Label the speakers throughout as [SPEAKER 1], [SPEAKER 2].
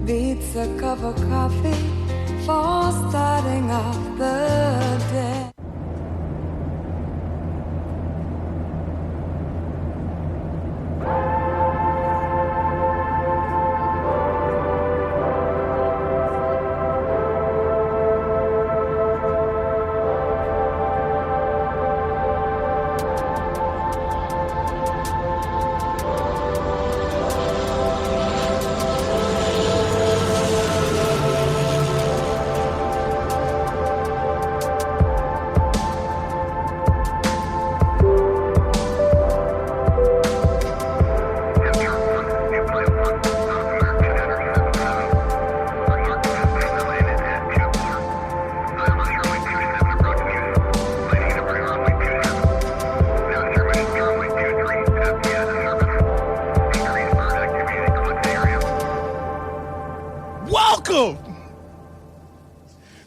[SPEAKER 1] beats a cup of coffee for starting off the day.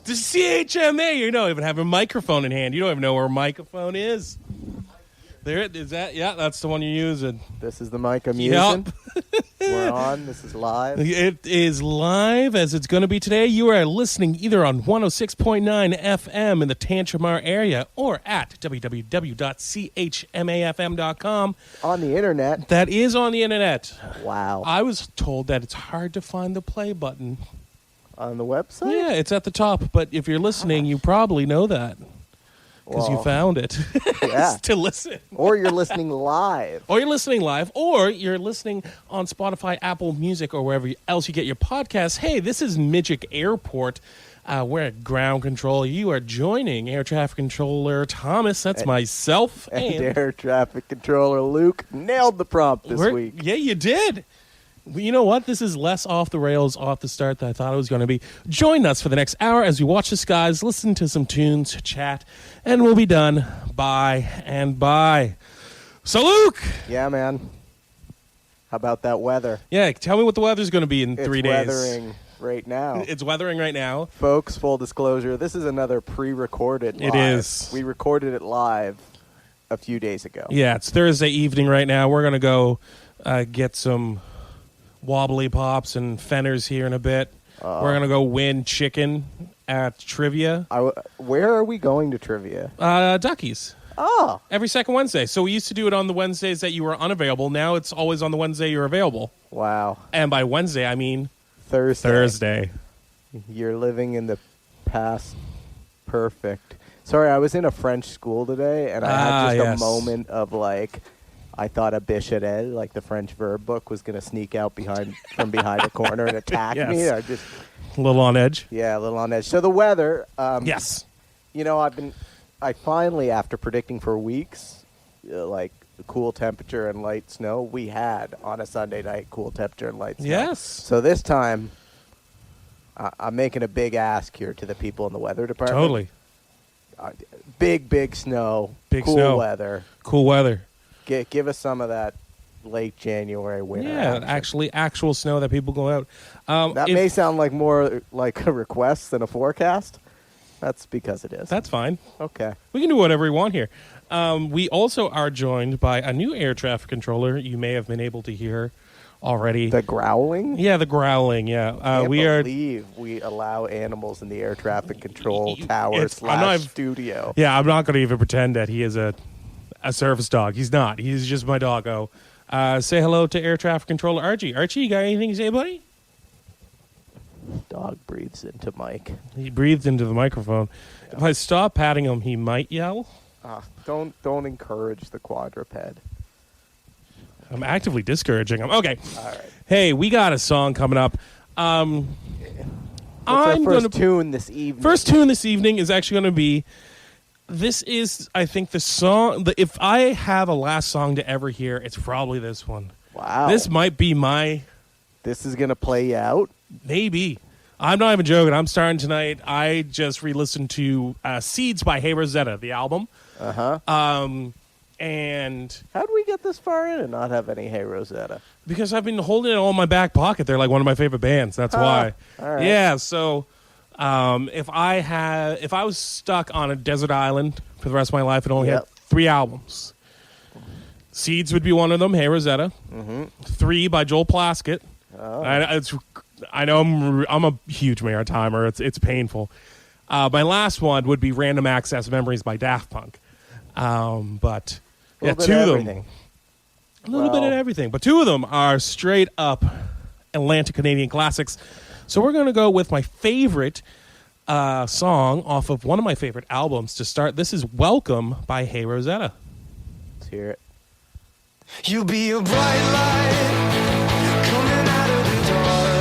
[SPEAKER 2] CHMA, you don't even have a microphone in hand. You don't even know where a microphone is. There it is. That yeah, that's the one you're using.
[SPEAKER 3] This is the mic I'm using.
[SPEAKER 2] Yep.
[SPEAKER 3] We're on. This is live.
[SPEAKER 2] It is live as it's going to be today. You are listening either on 106.9 FM in the Tantramar area or at www.chmafm.com.
[SPEAKER 3] On the internet.
[SPEAKER 2] That is on the internet.
[SPEAKER 3] Wow.
[SPEAKER 2] I was told that it's hard to find the play button.
[SPEAKER 3] On the website?
[SPEAKER 2] Yeah, it's at the top. But if you're listening, you probably know that because you found it.
[SPEAKER 3] Yeah.
[SPEAKER 2] To listen.
[SPEAKER 3] Or you're listening live.
[SPEAKER 2] Or you're listening live. Or you're listening on Spotify, Apple Music, or wherever else you get your podcasts. Hey, this is Midgic Airport. We're at ground control. You are joining Air Traffic Controller Thomas. That's myself.
[SPEAKER 3] And Air Traffic Controller Luke nailed the prompt this week.
[SPEAKER 2] Yeah, you did. You know what? This is less off the rails, off the start than I thought it was going to be. Join us for the next hour as we watch the skies, listen to some tunes, chat, and we'll be done by and by. So, Luke!
[SPEAKER 3] Yeah, man. How about that weather?
[SPEAKER 2] Yeah, tell me what the weather's going to be in 3 days.
[SPEAKER 3] It's weathering right now.
[SPEAKER 2] It's weathering right now.
[SPEAKER 3] Folks, full disclosure, this is another pre-recorded live.
[SPEAKER 2] It is.
[SPEAKER 3] We recorded it live a few days ago.
[SPEAKER 2] Yeah, it's Thursday evening right now. We're going to go get some wobbly pops and fenners here in a bit. We're going to go win chicken at trivia.
[SPEAKER 3] Where are we going to trivia?
[SPEAKER 2] Duckies.
[SPEAKER 3] Oh.
[SPEAKER 2] Every second Wednesday. So we used to do it on the Wednesdays that you were unavailable. Now it's always on the Wednesday you're available.
[SPEAKER 3] Wow.
[SPEAKER 2] And by Wednesday, I mean
[SPEAKER 3] Thursday. You're living in the past perfect. Sorry, I was in a French school today, and I had just a moment of like, I thought a bichette, like the French verb book, was going to sneak out from behind a corner and attack me. I just
[SPEAKER 2] a little on edge.
[SPEAKER 3] Yeah, a little on edge. So the weather.
[SPEAKER 2] Yes.
[SPEAKER 3] You know, I finally, after predicting for weeks, like cool temperature and light snow, we had on a Sunday night cool temperature and light snow.
[SPEAKER 2] Yes.
[SPEAKER 3] So this time, I'm making a big ask here to the people in the weather department.
[SPEAKER 2] Totally.
[SPEAKER 3] Big snow.
[SPEAKER 2] Cool
[SPEAKER 3] weather.
[SPEAKER 2] Cool weather.
[SPEAKER 3] Give us some of that late January winter.
[SPEAKER 2] Yeah, actual snow that people go out.
[SPEAKER 3] That may sound like more like a request than a forecast. That's because it is.
[SPEAKER 2] That's fine.
[SPEAKER 3] Okay.
[SPEAKER 2] We can do whatever we want here. We also are joined by a new air traffic controller you may have been able to hear already.
[SPEAKER 3] The growling?
[SPEAKER 2] Yeah, the growling, yeah.
[SPEAKER 3] I believe we allow animals in the air traffic control tower / studio.
[SPEAKER 2] Yeah, I'm not going to even pretend that he is a service dog. He's not. He's just my doggo. Say hello to air traffic controller Archie. Archie, you got anything to say, buddy?
[SPEAKER 3] Dog breathes into mic.
[SPEAKER 2] He breathed into the microphone. Yeah. If I stop patting him, he might yell.
[SPEAKER 3] Don't encourage the quadruped.
[SPEAKER 2] I'm actively discouraging him. Okay.
[SPEAKER 3] All right.
[SPEAKER 2] Hey, we got a song coming up.
[SPEAKER 3] What's our first tune this evening?
[SPEAKER 2] First tune this evening is actually going to be. This is, I think, the song. If I have a last song to ever hear, it's probably this one.
[SPEAKER 3] Wow.
[SPEAKER 2] This might be my.
[SPEAKER 3] This is going to play you out?
[SPEAKER 2] Maybe. I'm not even joking. I'm starting tonight. I just re-listened to Seeds by Hey Rosetta, the album.
[SPEAKER 3] Uh-huh.
[SPEAKER 2] And
[SPEAKER 3] how did we get this far in and not have any Hey Rosetta?
[SPEAKER 2] Because I've been holding it all in my back pocket. They're like one of my favorite bands. That's why.
[SPEAKER 3] All right.
[SPEAKER 2] Yeah, so if I was stuck on a desert island for the rest of my life and only had 3 albums, Seeds would be one of them, Hey Rosetta. 3 by Joel Plaskett.
[SPEAKER 3] Oh.
[SPEAKER 2] It's I know I'm a huge Maritimer. It's painful. My last one would be Random Access Memories by Daft Punk. But yeah, two of them. A little bit of everything. But two of them are straight up Atlantic Canadian classics. So we're going to go with my favorite song off of one of my favorite albums to start. This is Welcome by Hey Rosetta.
[SPEAKER 3] Let's hear it.
[SPEAKER 4] You'll be a bright light coming out of the dark.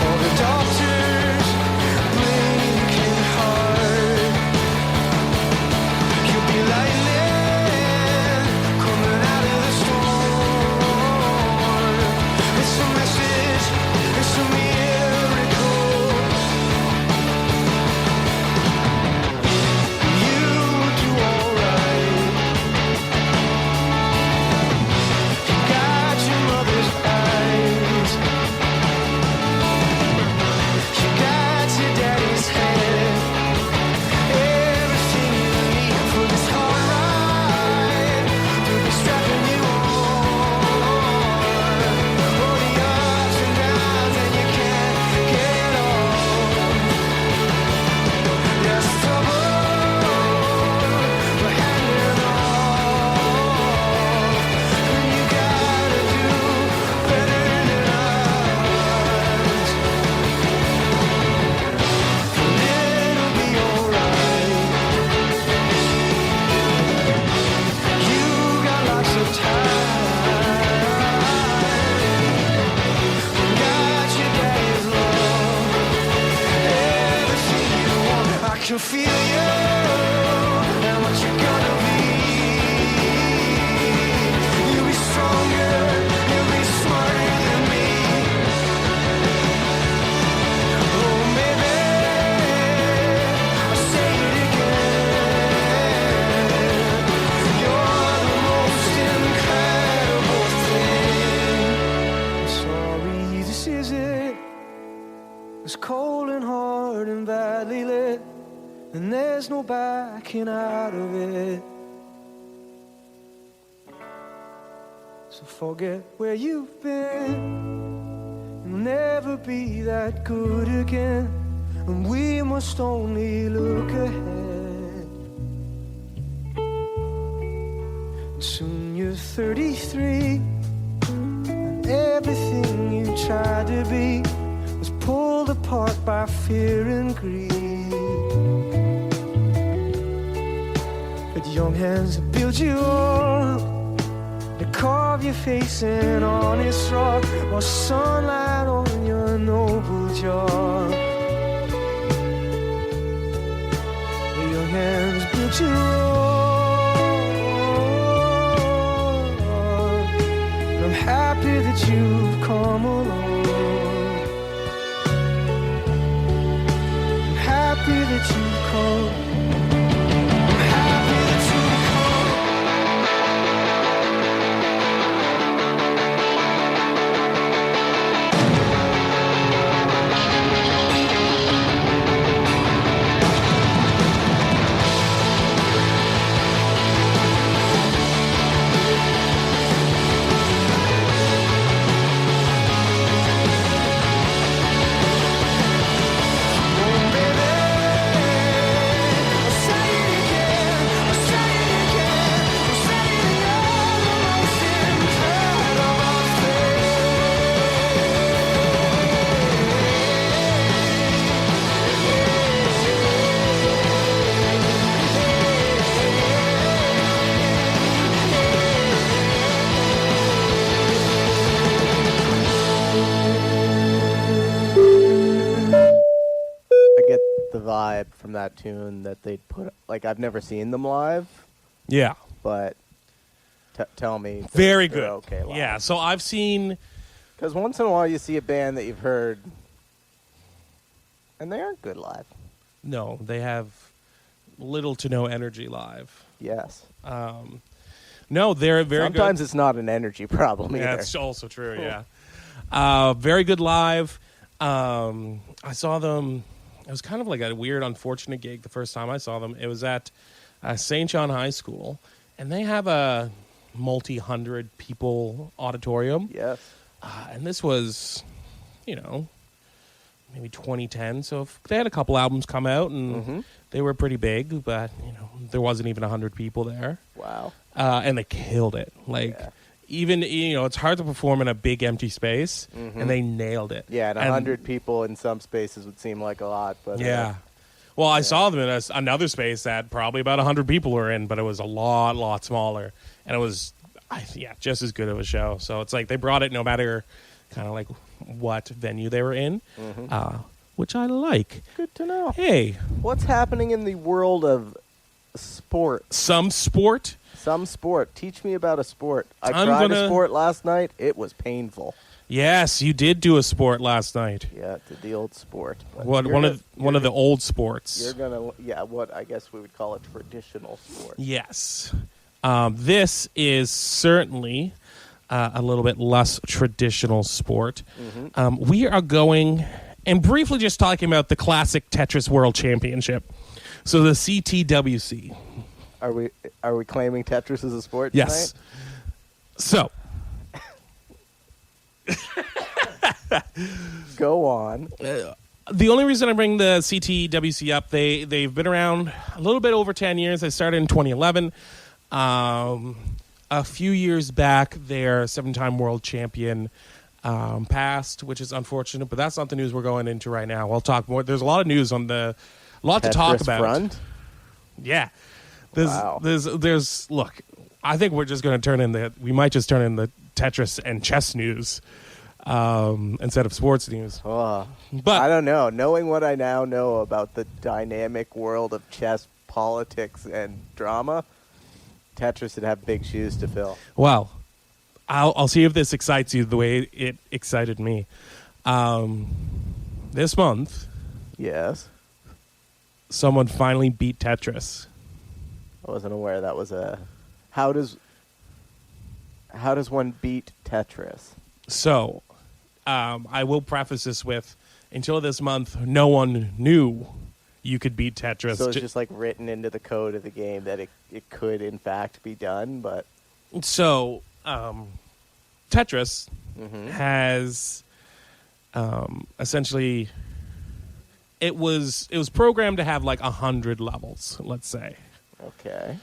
[SPEAKER 4] All the doctors blinking hard. You'll be lightning coming out of the storm. It's a message, it's a miracle. You'll do alright. Got your mother's eyes. You got your daddy's hand. Everything you need for this hard ride. They'll be strapping you on. All the ups and downs and you can't get off. You're stubborn, but hanging on. And you gotta do better than us. And it'll be alright. You got lots of time. Got your daddy's love. Everything you want. I can feel you and what you're gonna be. You'll be stronger, you'll be smarter than me. Oh, maybe I'll say it again. You're the most incredible thing. I'm sorry, this is it. It's cold and hard and badly lit, and there's no backing out of it. So forget where you've been. You'll never be that good again, and we must only look ahead. Soon you're 33, and everything you tried to be was pulled apart by fear and greed. But young hands that build you up, to carve your face in honest rock, or sunlight on your noble jaw. The young hands build you up, and I'm happy that you've come along. I'm happy that you've come. I'm happy that you've come.
[SPEAKER 3] I get the vibe from that tune that they'd put. Like, I've never seen them live,
[SPEAKER 2] Yeah.
[SPEAKER 3] but tell me.
[SPEAKER 2] Very
[SPEAKER 3] they're
[SPEAKER 2] good.
[SPEAKER 3] Okay, live.
[SPEAKER 2] Yeah. So I've seen.
[SPEAKER 3] Because once in a while you see a band that you've heard, and they aren't good live.
[SPEAKER 2] No, they have little to no energy live.
[SPEAKER 3] Yes.
[SPEAKER 2] No, they're very good.
[SPEAKER 3] Sometimes it's not an energy problem either.
[SPEAKER 2] Yeah, that's also true. Yeah, very good live. I saw them. It was kind of like a weird, unfortunate gig the first time I saw them. It was at St. John High School, and they have a multi-hundred people auditorium.
[SPEAKER 3] Yes.
[SPEAKER 2] And this was, maybe 2010. So they had a couple albums come out, and they were pretty big, but, there wasn't even 100 people there.
[SPEAKER 3] Wow.
[SPEAKER 2] And they killed it. Even, it's hard to perform in a big empty space, and they nailed it.
[SPEAKER 3] Yeah, and 100 people in some spaces would seem like a lot. But
[SPEAKER 2] yeah. Well, I saw them in another space that probably about 100 people were in, but it was a lot smaller. And it was, just as good of a show. So it's like they brought it no matter kind of like what venue they were in, which I like.
[SPEAKER 3] Good to know.
[SPEAKER 2] Hey.
[SPEAKER 3] What's happening in the world of sport?
[SPEAKER 2] Some sport?
[SPEAKER 3] Some sport. Teach me about a sport. I tried a sport last night. It was painful.
[SPEAKER 2] Yes, you did do a sport last night.
[SPEAKER 3] Yeah, the old sport.
[SPEAKER 2] One of the old sports.
[SPEAKER 3] You're gonna what I guess we would call a traditional sport.
[SPEAKER 2] Yes, this is certainly a little bit less traditional sport. We are going and briefly just talking about the classic Tetris World Championship. So the CTWC.
[SPEAKER 3] Are we claiming Tetris as a sport
[SPEAKER 2] yes.
[SPEAKER 3] tonight?
[SPEAKER 2] So.
[SPEAKER 3] Go on.
[SPEAKER 2] The only reason I bring the CTWC up, they've been around a little bit over 10 years. They started in 2011. A few years back, their 7-time world champion passed, which is unfortunate, but that's not the news we're going into right now. We'll talk more. There's a lot of news on a lot to talk about.
[SPEAKER 3] Front?
[SPEAKER 2] Yeah.
[SPEAKER 3] Wow.
[SPEAKER 2] There's look, I think we're just going to we might just turn in the Tetris and chess news instead of sports news.
[SPEAKER 3] But
[SPEAKER 2] But
[SPEAKER 3] I don't know. Knowing what I now know about the dynamic world of chess, politics, and drama, Tetris would have big shoes to fill.
[SPEAKER 2] well, I'll see if this excites you the way it excited me. This month,
[SPEAKER 3] Yes.
[SPEAKER 2] someone finally beat Tetris.
[SPEAKER 3] I wasn't aware that was a... How does one beat Tetris?
[SPEAKER 2] So, I will preface this with, until this month, no one knew you could beat Tetris.
[SPEAKER 3] So it's just like written into the code of the game that it could in fact be done, but...
[SPEAKER 2] So, Tetris has essentially... It was programmed to have like 100 levels, let's say.
[SPEAKER 3] Okay.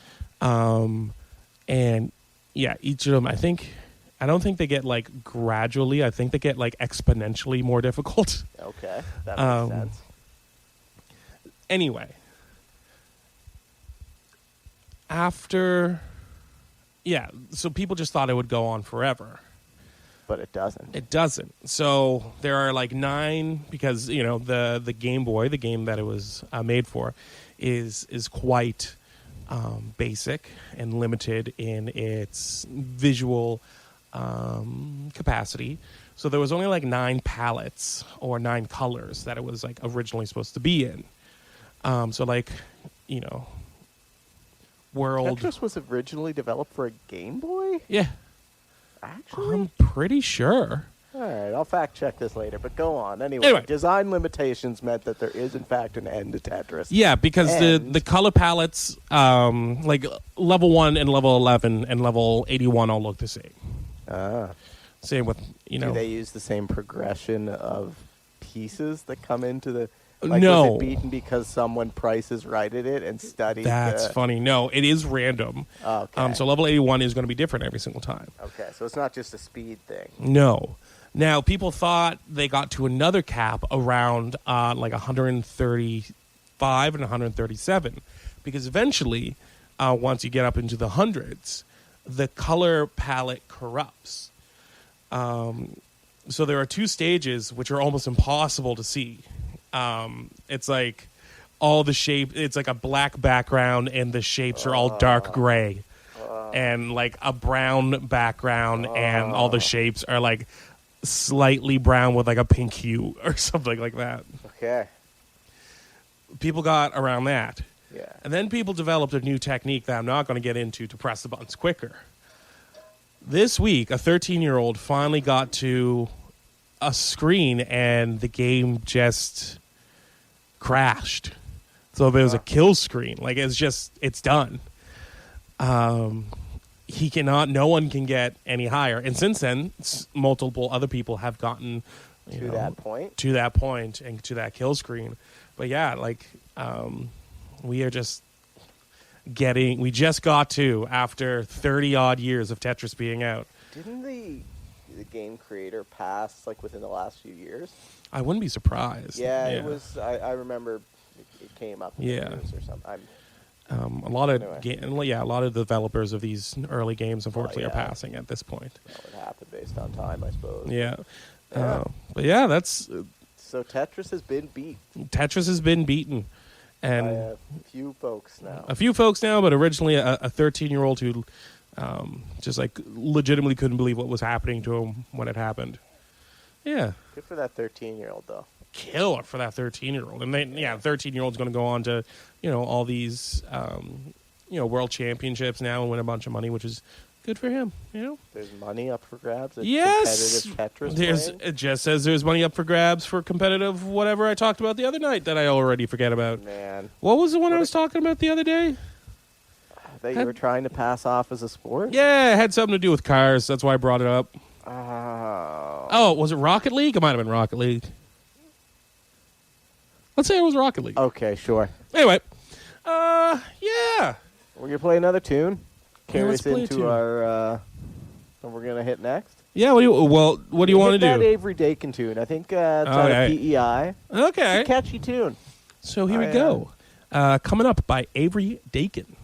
[SPEAKER 2] And yeah, each of them, I don't think they get like gradually. I think they get like exponentially more difficult.
[SPEAKER 3] Okay. That makes sense.
[SPEAKER 2] Anyway, so people just thought it would go on forever.
[SPEAKER 3] But it doesn't.
[SPEAKER 2] It doesn't. So there are like 9 because, the Game Boy, the game that it was made for, is quite basic and limited in its visual capacity. So there was only like 9 palettes or 9 colors that it was like originally supposed to be in. So like, world.
[SPEAKER 3] Tetris was originally developed for a Game Boy?
[SPEAKER 2] Yeah.
[SPEAKER 3] Actually?
[SPEAKER 2] I'm pretty sure.
[SPEAKER 3] All right, I'll fact check this later, but go on. Anyway, design limitations meant that there is, in fact, an end to Tetris.
[SPEAKER 2] Yeah, because the color palettes, like level 1 and level 11 and level 81 all look the same. Same with,
[SPEAKER 3] Do they use the same progression of pieces that come into the...
[SPEAKER 2] No.
[SPEAKER 3] Was it beaten because someone prices righted it and studied?
[SPEAKER 2] That's funny. No, it is random.
[SPEAKER 3] Okay.
[SPEAKER 2] So level 81 is going to be different every single time.
[SPEAKER 3] Okay, so it's not just a speed thing.
[SPEAKER 2] No. Now, people thought they got to another cap around like 135 and 137 because eventually, once you get up into the hundreds, the color palette corrupts. So there are 2 stages which are almost impossible to see. It's like all the shape. It's like a black background and the shapes are all dark gray, and like a brown background and all the shapes are like slightly brown with like a pink hue or something like that.
[SPEAKER 3] Okay.
[SPEAKER 2] People got around that.
[SPEAKER 3] Yeah.
[SPEAKER 2] And then people developed a new technique that I'm not going to get into to press the buttons quicker. This week, a 13-year-old finally got to a screen and the game just crashed. So there was a kill screen. Like it's done. no one can get any higher. And since then, multiple other people have gotten
[SPEAKER 3] to that point
[SPEAKER 2] and to that kill screen. But yeah, like we are just we just got to after 30 odd years of Tetris being out.
[SPEAKER 3] Didn't the game creator pass like within the last few years?
[SPEAKER 2] I wouldn't be surprised.
[SPEAKER 3] Yeah. It was. I remember it came up in the news or something.
[SPEAKER 2] A lot of developers of these early games unfortunately are passing at this point.
[SPEAKER 3] That would happen based on time, I suppose.
[SPEAKER 2] Yeah. But yeah, that's
[SPEAKER 3] so Tetris has been beat.
[SPEAKER 2] Tetris has been beaten, and
[SPEAKER 3] by a few folks now.
[SPEAKER 2] But originally a 13-year-old who just like legitimately couldn't believe what was happening to him when it happened. Yeah.
[SPEAKER 3] Good for that 13-year-old though.
[SPEAKER 2] Killer for that 13-year-old, and 13-year-old's going to go on to all these world championships now and win a bunch of money, which is good for him.
[SPEAKER 3] There's money up for grabs.
[SPEAKER 2] Yes,
[SPEAKER 3] competitive Tetris.
[SPEAKER 2] It just says there's money up for grabs for competitive whatever I talked about the other night that I already forget about.
[SPEAKER 3] Man,
[SPEAKER 2] what was the one I was talking about the other day?
[SPEAKER 3] That you were trying to pass off as a sport?
[SPEAKER 2] Yeah, it had something to do with cars. That's why I brought it up.
[SPEAKER 3] Oh,
[SPEAKER 2] was it Rocket League? It might have been Rocket League. Let's say it was Rocket League.
[SPEAKER 3] Okay, sure.
[SPEAKER 2] Anyway, yeah.
[SPEAKER 3] We're gonna play another tune. Carry
[SPEAKER 2] let's
[SPEAKER 3] us
[SPEAKER 2] play a
[SPEAKER 3] into
[SPEAKER 2] tune.
[SPEAKER 3] our. What we're gonna hit next.
[SPEAKER 2] Yeah. What do you want to do?
[SPEAKER 3] That Avery Dakin tune. I think it's on a PEI.
[SPEAKER 2] Okay.
[SPEAKER 3] It's a catchy tune.
[SPEAKER 2] So here we go. Coming up by Avery Dakin.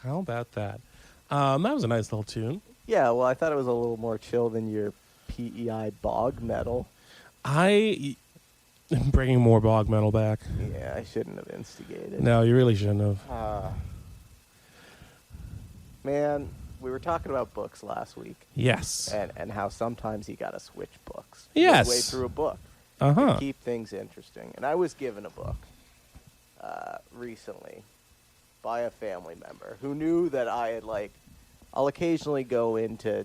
[SPEAKER 2] How about that? That was a nice little tune.
[SPEAKER 3] Yeah, well, I thought it was a little more chill than your PEI bog metal.
[SPEAKER 2] I Bringing more bog metal back.
[SPEAKER 3] Yeah, I shouldn't have instigated.
[SPEAKER 2] No, you really shouldn't have.
[SPEAKER 3] Man, we were talking about books last week.
[SPEAKER 2] Yes.
[SPEAKER 3] And how sometimes you got to switch books.
[SPEAKER 2] Yes.
[SPEAKER 3] Midway through a book.
[SPEAKER 2] Uh-huh.
[SPEAKER 3] To keep things interesting. And I was given a book recently by a family member who knew that I had, I'll occasionally go into,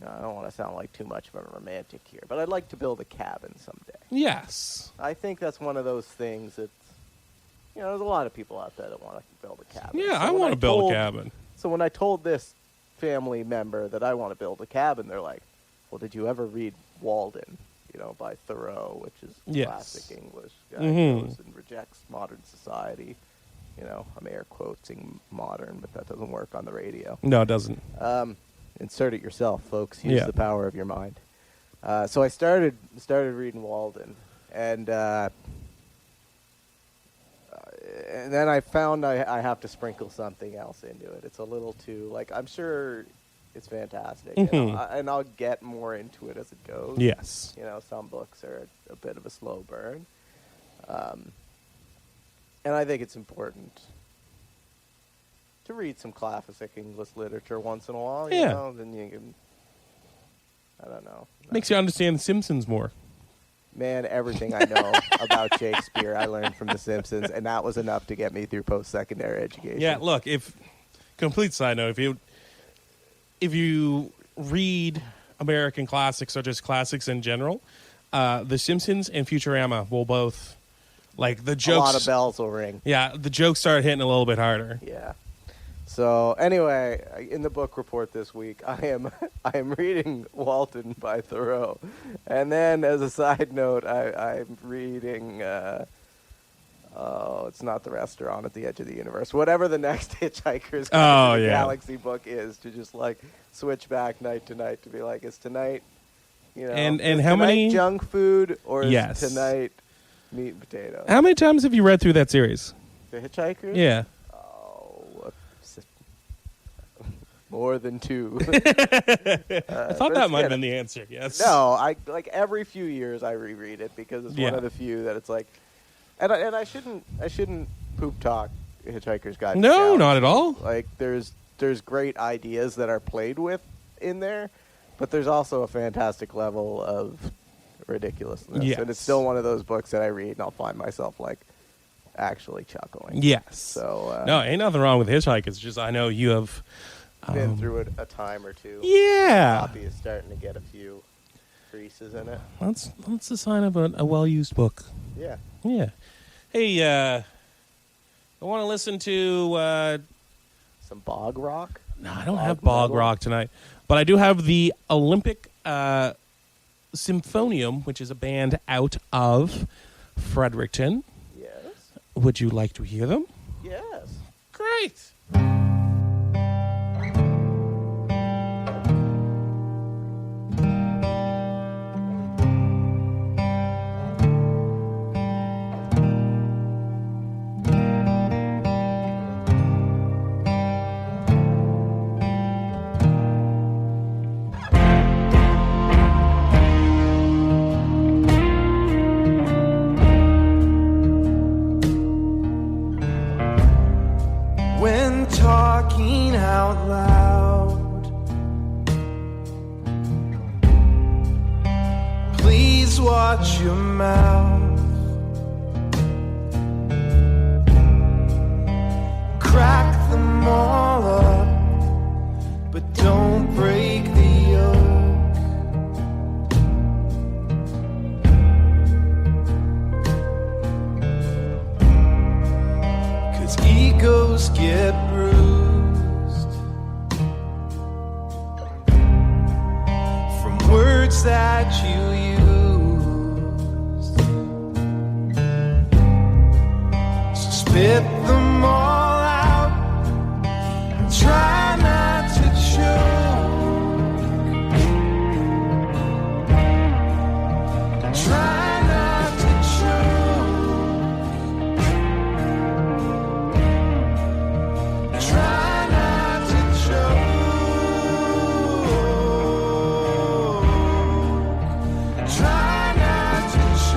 [SPEAKER 3] I don't want to sound like too much of a romantic here, but I'd like to build a cabin someday.
[SPEAKER 2] Yes.
[SPEAKER 3] I think that's one of those things that, there's a lot of people out there that want to build a cabin.
[SPEAKER 2] Yeah,
[SPEAKER 3] So
[SPEAKER 2] I
[SPEAKER 3] when
[SPEAKER 2] want to build
[SPEAKER 3] told-
[SPEAKER 2] a cabin.
[SPEAKER 3] So when I told this family member that I want to build a cabin, they're like, well, did you ever read Walden, by Thoreau, which is
[SPEAKER 2] Yes.
[SPEAKER 3] classic English guy
[SPEAKER 2] Mhm.
[SPEAKER 3] goes and rejects modern society. I'm air quoting modern, but that doesn't work on the radio.
[SPEAKER 2] No, it doesn't.
[SPEAKER 3] Insert it yourself, folks. Use
[SPEAKER 2] Yeah.
[SPEAKER 3] the power of your mind. So I started reading Walden, and then I found I have to sprinkle something else into it. It's a little too, I'm sure it's fantastic,
[SPEAKER 2] Mhm.
[SPEAKER 3] and I'll get more into it as it goes.
[SPEAKER 2] Yes.
[SPEAKER 3] Some books are a bit of a slow burn. And I think it's important to read some classic English literature once in a while.
[SPEAKER 2] Yeah.
[SPEAKER 3] Then you can, I don't know.
[SPEAKER 2] Makes you understand The Simpsons more.
[SPEAKER 3] Man, everything I know about Shakespeare I learned from The Simpsons, and that was enough to get me through post-secondary education.
[SPEAKER 2] Yeah, look, complete side note, if you read American classics or just classics in general, The Simpsons and Futurama will both, the jokes.
[SPEAKER 3] A lot of bells will ring.
[SPEAKER 2] Yeah, the jokes start hitting a little bit harder.
[SPEAKER 3] Yeah. So anyway, in the book report this week, I am reading Walden by Thoreau, and then as a side note, I'm reading. It's not The Restaurant at the Edge of the Universe. Whatever the next Hitchhiker's Guide to the Galaxy book is, to just switch back night to night to be is tonight,
[SPEAKER 2] And
[SPEAKER 3] is
[SPEAKER 2] how
[SPEAKER 3] tonight
[SPEAKER 2] many
[SPEAKER 3] junk food or is
[SPEAKER 2] Yes.
[SPEAKER 3] tonight meat and potatoes?
[SPEAKER 2] How many times have you read through that series?
[SPEAKER 3] The Hitchhiker?
[SPEAKER 2] Yeah.
[SPEAKER 3] More than 2.
[SPEAKER 2] I thought that might have been the answer. Yes.
[SPEAKER 3] No, I every few years I reread it because it's one
[SPEAKER 2] Yeah.
[SPEAKER 3] of the few that it's and I shouldn't poop talk Hitchhiker's Guide to the
[SPEAKER 2] No,
[SPEAKER 3] Galaxy.
[SPEAKER 2] not at all.
[SPEAKER 3] There's great ideas that are played with in there, but there's also a fantastic level of ridiculousness.
[SPEAKER 2] Yes.
[SPEAKER 3] And it's still one of those books that I read and I'll find myself actually chuckling.
[SPEAKER 2] Yes.
[SPEAKER 3] So
[SPEAKER 2] no, ain't nothing wrong with Hitchhiker. It's just I know you have
[SPEAKER 3] been through it a time or two.
[SPEAKER 2] Yeah.
[SPEAKER 3] Copy is starting to get a few creases in it.
[SPEAKER 2] That's a sign of a well-used book.
[SPEAKER 3] Yeah.
[SPEAKER 2] Yeah. Hey, I want to listen to.
[SPEAKER 3] Some bog rock.
[SPEAKER 2] No, I don't
[SPEAKER 3] Bog
[SPEAKER 2] have bog
[SPEAKER 3] metal?
[SPEAKER 2] rock tonight, but I do have the Olympic Symphonium, which is a band out of Fredericton.
[SPEAKER 3] Yes.
[SPEAKER 2] Would you like to hear them?
[SPEAKER 3] Yes.
[SPEAKER 2] Great.
[SPEAKER 4] When talking out loud, please watch your mouth. Crack them all up, but don't break the yoke. 'Cause egos get bruised from words that you used. So spit them all out and try not to choke. Try not to choke. Try not to choke. Try not to choke.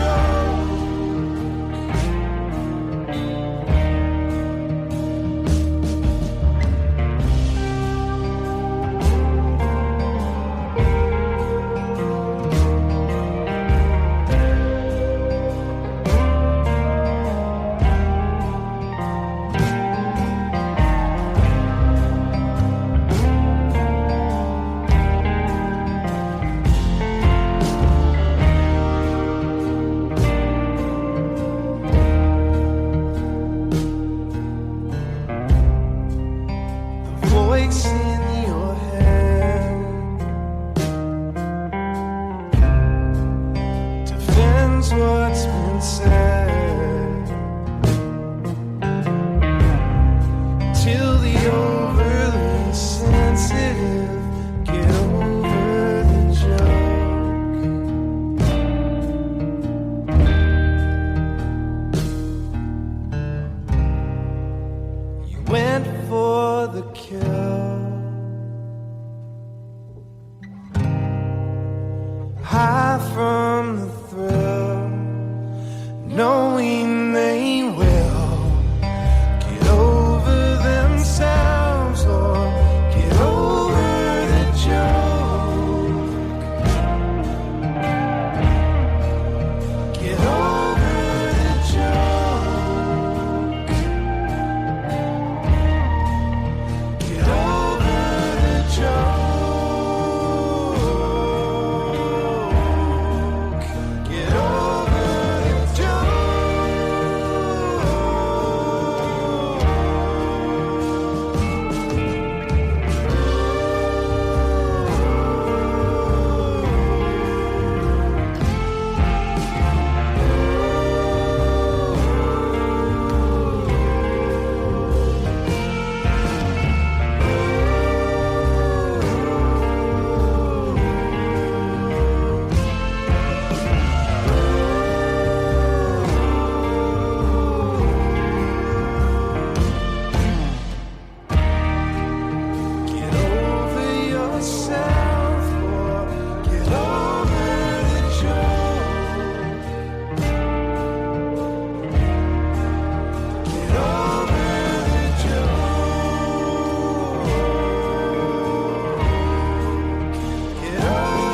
[SPEAKER 4] meant for the kill. High from the thrill, knowing they will get over themselves or get over the joke. Get over the joke. Get over the joke. Get over the Get over yourself or get over the joke. Get over the joke. Get over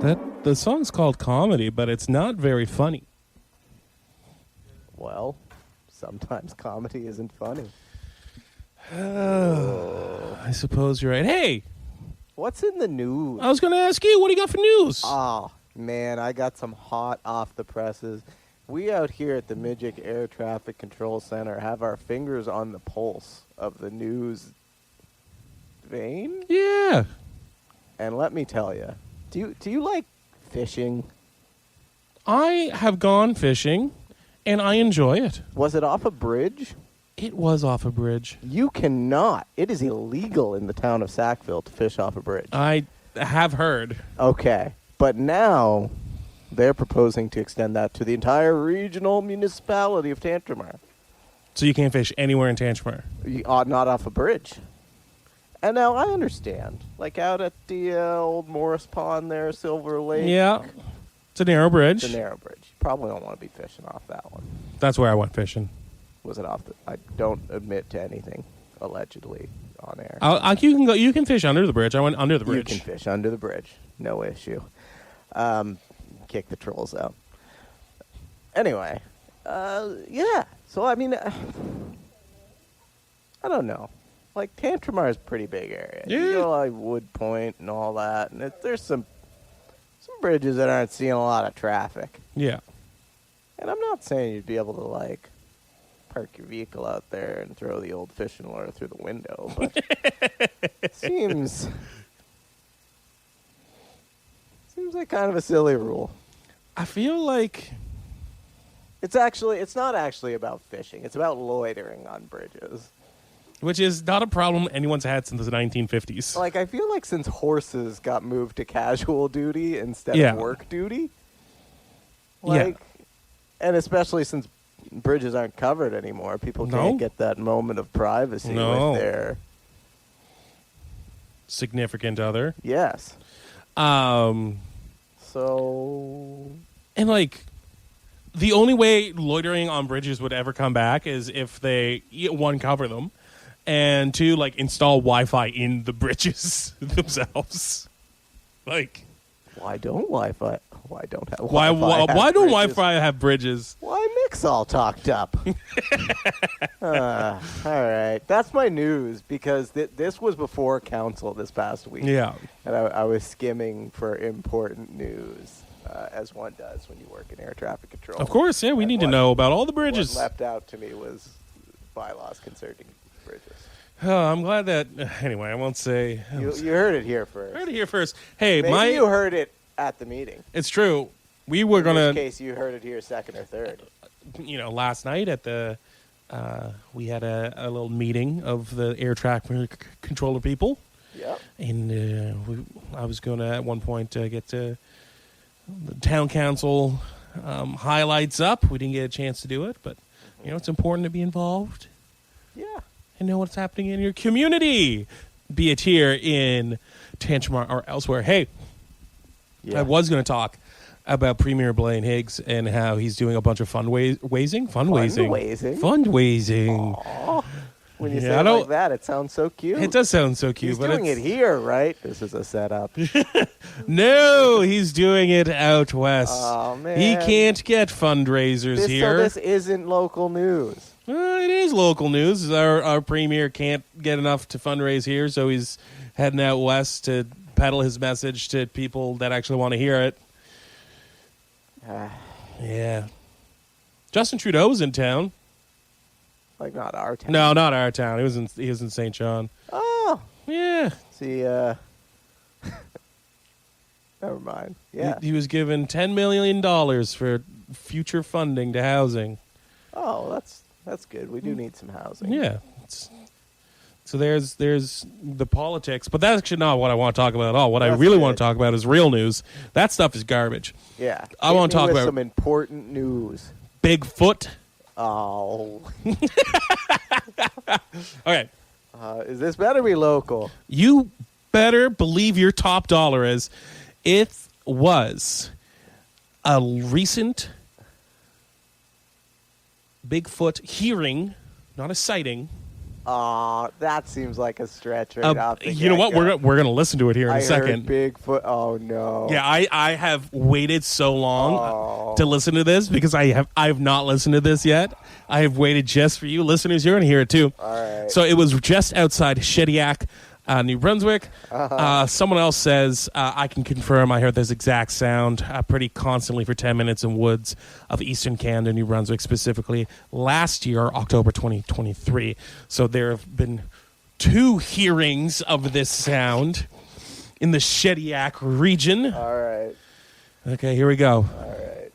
[SPEAKER 4] the
[SPEAKER 2] The song's called Comedy, but it's not very funny.
[SPEAKER 3] Well, sometimes comedy isn't funny.
[SPEAKER 2] I suppose you're right. Hey,
[SPEAKER 3] What's in the news?
[SPEAKER 2] I was going to ask you, what do you got for news?
[SPEAKER 3] Oh, man, I got some hot off the presses. We out here at the Midgic Air Traffic Control Center have our fingers on the pulse of the news vein.
[SPEAKER 2] Yeah.
[SPEAKER 3] And let me tell you, do you like fishing?
[SPEAKER 2] I have gone fishing, and I enjoy it.
[SPEAKER 3] Was it off a bridge?
[SPEAKER 2] It was off a bridge.
[SPEAKER 3] You cannot. It is illegal in the town of Sackville to fish off a bridge.
[SPEAKER 2] I have heard.
[SPEAKER 3] Okay. But now they're proposing to extend that to the entire regional municipality of Tantramar.
[SPEAKER 2] So you can't fish anywhere in Tantramar?
[SPEAKER 3] Not off a bridge. And now I understand. Like out at the old Morris Pond there, Silver Lake.
[SPEAKER 2] Yeah. It's a narrow bridge.
[SPEAKER 3] It's a narrow bridge. You probably don't want to be fishing off that one.
[SPEAKER 2] That's where I went fishing.
[SPEAKER 3] Was it off the... I don't admit to anything, allegedly, on air.
[SPEAKER 2] You can go. You can fish under the bridge. I went under the bridge.
[SPEAKER 3] You can fish under the bridge. No issue. Kick the trolls out. Anyway, yeah. So, I mean, I don't know. Like, Tantramar is a pretty big area.
[SPEAKER 2] Yeah.
[SPEAKER 3] You go like Wood Point and all that, and there's some bridges that aren't seeing a lot of traffic.
[SPEAKER 2] Yeah.
[SPEAKER 3] And I'm not saying you'd be able to, like, park your vehicle out there and throw the old fishing lure through the window, but it seems like kind of a silly rule.
[SPEAKER 2] I feel like
[SPEAKER 3] It's not actually about fishing. It's about loitering on bridges.
[SPEAKER 2] which is not a problem anyone's had since the 1950s.
[SPEAKER 3] Like, I feel like since horses got moved to casual duty instead
[SPEAKER 2] Yeah.
[SPEAKER 3] of work duty,
[SPEAKER 2] Yeah.
[SPEAKER 3] like, and especially since bridges aren't covered anymore, people can't
[SPEAKER 2] No.
[SPEAKER 3] get that moment of privacy
[SPEAKER 2] No.
[SPEAKER 3] with their...
[SPEAKER 2] Significant other.
[SPEAKER 3] Yes.
[SPEAKER 2] Um,
[SPEAKER 3] So...
[SPEAKER 2] and like, the only way loitering on bridges would ever come back is if they, one, cover them, and two, like, install Wi-Fi in the bridges themselves. Like,
[SPEAKER 3] Why don't Wi-Fi? Why don't have
[SPEAKER 2] why
[SPEAKER 3] Wi-Fi?
[SPEAKER 2] don't
[SPEAKER 3] bridges?
[SPEAKER 2] Wi-Fi have bridges?
[SPEAKER 3] Why mix all talked up? All right, that's my news because this was before council this past week.
[SPEAKER 2] Yeah.
[SPEAKER 3] And I was skimming for important news, as one does when you work in air traffic control.
[SPEAKER 2] Of course, yeah, we
[SPEAKER 3] And
[SPEAKER 2] need to know about all the
[SPEAKER 3] What
[SPEAKER 2] bridges.
[SPEAKER 3] left out to me was bylaws concerning bridges.
[SPEAKER 2] Oh, I'm glad that. Anyway, I won't say.
[SPEAKER 3] You heard it here first.
[SPEAKER 2] I heard it here first. Hey,
[SPEAKER 3] Maybe you heard it at the meeting.
[SPEAKER 2] It's true. We were
[SPEAKER 3] In
[SPEAKER 2] gonna,
[SPEAKER 3] which case you heard it here second or third.
[SPEAKER 2] last night at the we had a little meeting of the air traffic controller people.
[SPEAKER 3] Yep.
[SPEAKER 2] And I was going to, at one point, get the town council highlights up. We didn't get a chance to do it, but, it's important to be involved.
[SPEAKER 3] Yeah.
[SPEAKER 2] And know what's happening in your community, be it here in Tantramar or elsewhere. Hey,
[SPEAKER 3] Yeah.
[SPEAKER 2] I was going to talk about Premier Blaine Higgs and how he's doing a bunch of fundraising.
[SPEAKER 3] Aw. When you say it like that, it sounds so cute.
[SPEAKER 2] It does sound so cute.
[SPEAKER 3] He's
[SPEAKER 2] but
[SPEAKER 3] doing it here, right? This is a setup.
[SPEAKER 2] No, he's doing it out west.
[SPEAKER 3] Oh, man.
[SPEAKER 2] He can't get fundraisers here.
[SPEAKER 3] So this isn't local news.
[SPEAKER 2] It is local news. Our premier can't get enough to fundraise here, so he's heading out west to peddle his message to people that actually want to hear it. Yeah. Justin Trudeau's in town.
[SPEAKER 3] Like not our town.
[SPEAKER 2] No, not our town. He was in St. John.
[SPEAKER 3] Oh.
[SPEAKER 2] Yeah.
[SPEAKER 3] See, never mind. Yeah.
[SPEAKER 2] He was given $10 million for future funding to housing.
[SPEAKER 3] Oh, that's good. We do need some housing.
[SPEAKER 2] Yeah. So there's the politics, but that's actually not what I want to talk about at all. What I really want to talk about is real news. That stuff is garbage.
[SPEAKER 3] Yeah.
[SPEAKER 2] I want to talk about
[SPEAKER 3] some important news.
[SPEAKER 2] Bigfoot.
[SPEAKER 3] Oh.
[SPEAKER 2] Okay.
[SPEAKER 3] Is this better be local?
[SPEAKER 2] You better believe your top dollar is. It was a recent Bigfoot hearing, not a sighting.
[SPEAKER 3] That seems like a stretch right off the
[SPEAKER 2] You know what?
[SPEAKER 3] get-go.
[SPEAKER 2] We're gonna listen to it here in a second.
[SPEAKER 3] Heard Bigfoot. Oh no.
[SPEAKER 2] Yeah, I have waited so long to listen to this because I have not listened to this yet. I have waited just for you, listeners. You're gonna hear it too.
[SPEAKER 3] All right.
[SPEAKER 2] So it was just outside Shediac, New Brunswick. Someone else says, I can confirm I heard this exact sound pretty constantly for 10 minutes in woods of eastern Canada, New Brunswick specifically, last year, October 2023. So there have been 2 hearings of this sound in the Shediac region.
[SPEAKER 3] All right.
[SPEAKER 2] Okay, here we go.
[SPEAKER 3] All right.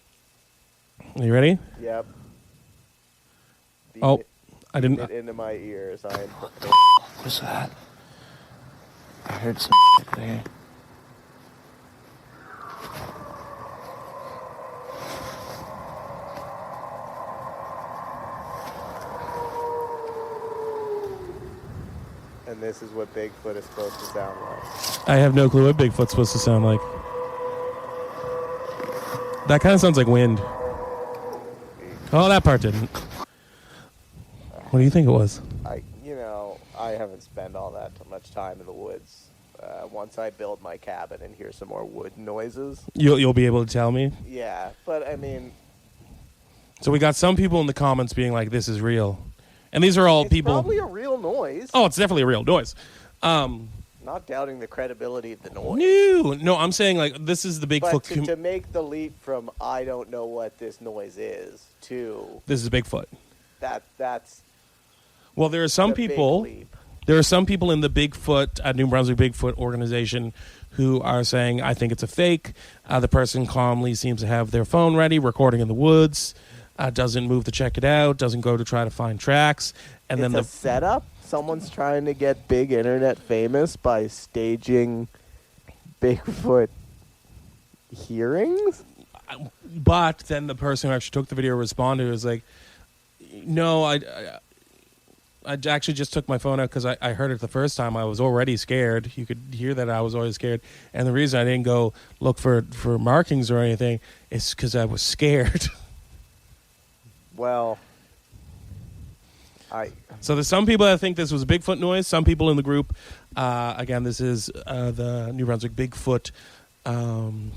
[SPEAKER 2] Are you ready?
[SPEAKER 3] Yep.
[SPEAKER 2] Oh, I didn't.
[SPEAKER 3] Beat it into my ears.
[SPEAKER 5] What's that? I heard some there.
[SPEAKER 3] And this is what Bigfoot is supposed to sound like.
[SPEAKER 2] I have no clue what Bigfoot's supposed to sound like. That kind of sounds like wind. Oh, that part didn't. What do you think it was?
[SPEAKER 3] I haven't spent all that much time in the woods. Once I build my cabin and hear some more wood noises.
[SPEAKER 2] You'll be able to tell me?
[SPEAKER 3] Yeah, but I mean...
[SPEAKER 2] So we got some people in the comments being like, this is real. And these are all people...
[SPEAKER 3] It's probably a real noise.
[SPEAKER 2] Oh, it's definitely a real noise.
[SPEAKER 3] Not doubting the credibility of the noise.
[SPEAKER 2] No, I'm saying like this is the Bigfoot...
[SPEAKER 3] But to make the leap from I don't know what this noise is to...
[SPEAKER 2] This is Bigfoot.
[SPEAKER 3] That's...
[SPEAKER 2] Well, there are some people... There are some people in the Bigfoot, New Brunswick Bigfoot organization who are saying, I think it's a fake. The person calmly seems to have their phone ready, recording in the woods, doesn't move to check it out, doesn't go to try to find tracks. And
[SPEAKER 3] It's
[SPEAKER 2] then
[SPEAKER 3] a setup? Someone's trying to get big internet famous by staging Bigfoot hearings?
[SPEAKER 2] But then the person who actually took the video responded was like, no, I actually just took my phone out because I heard it the first time. I was already scared. You could hear that I was always scared. And the reason I didn't go look for markings or anything is because I was scared.
[SPEAKER 3] Well,
[SPEAKER 2] So there's some people that think this was a Bigfoot noise. Some people in the group, again, this is the New Brunswick Bigfoot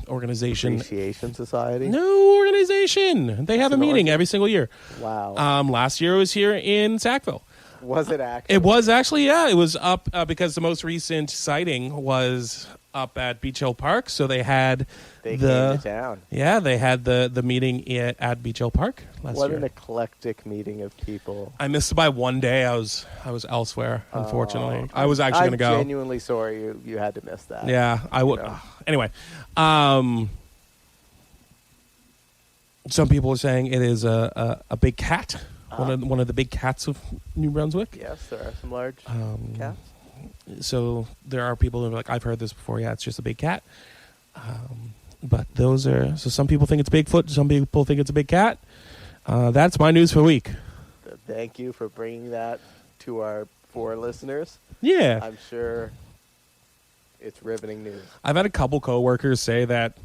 [SPEAKER 2] organization.
[SPEAKER 3] Appreciation Society?
[SPEAKER 2] No organization. They have a meeting every single year.
[SPEAKER 3] Wow.
[SPEAKER 2] Last year it was here in Sackville.
[SPEAKER 3] Was it actually?
[SPEAKER 2] It was actually, yeah. It was up because the most recent sighting was up at Beach Hill Park. So they had
[SPEAKER 3] They came to town.
[SPEAKER 2] Yeah, they had the meeting at Beach Hill Park last
[SPEAKER 3] What
[SPEAKER 2] year.
[SPEAKER 3] an eclectic meeting of people.
[SPEAKER 2] I missed it by one day. I was elsewhere, unfortunately. I was actually going to go.
[SPEAKER 3] I'm genuinely sorry you had to miss that.
[SPEAKER 2] Yeah, I would.
[SPEAKER 3] know.
[SPEAKER 2] Anyway, some people are saying it is a big cat one of the big cats of New Brunswick.
[SPEAKER 3] Yes, there are some large cats.
[SPEAKER 2] So there are people who are like, I've heard this before. Yeah, it's just a big cat. But those are, so some people think it's Bigfoot. Some people think it's a big cat. That's my news for the week.
[SPEAKER 3] Thank you for bringing that to our 4 listeners.
[SPEAKER 2] Yeah.
[SPEAKER 3] I'm sure it's riveting news.
[SPEAKER 2] I've had a couple coworkers say that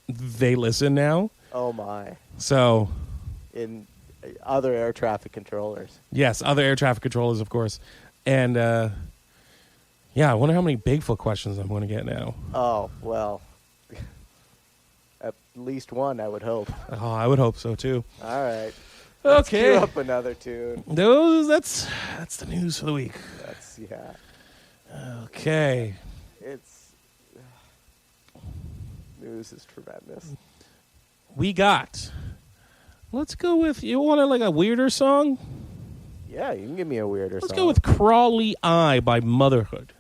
[SPEAKER 2] they listen now.
[SPEAKER 3] Oh, my.
[SPEAKER 2] So.
[SPEAKER 3] In other air traffic controllers.
[SPEAKER 2] Yes, other air traffic controllers, of course. And, yeah, I wonder how many Bigfoot questions I'm going to get now.
[SPEAKER 3] Oh, well. At least one, I would hope.
[SPEAKER 2] Oh, I would hope so, too.
[SPEAKER 3] All right. Let's
[SPEAKER 2] Okay.
[SPEAKER 3] cue up another tune.
[SPEAKER 2] That's the news for the week. Okay.
[SPEAKER 3] It's news is tremendous.
[SPEAKER 2] We got. Let's go with, you want like a weirder song?
[SPEAKER 3] Yeah, you can give me a weirder song.
[SPEAKER 2] Let's go with Crawley Eye by Motherhood.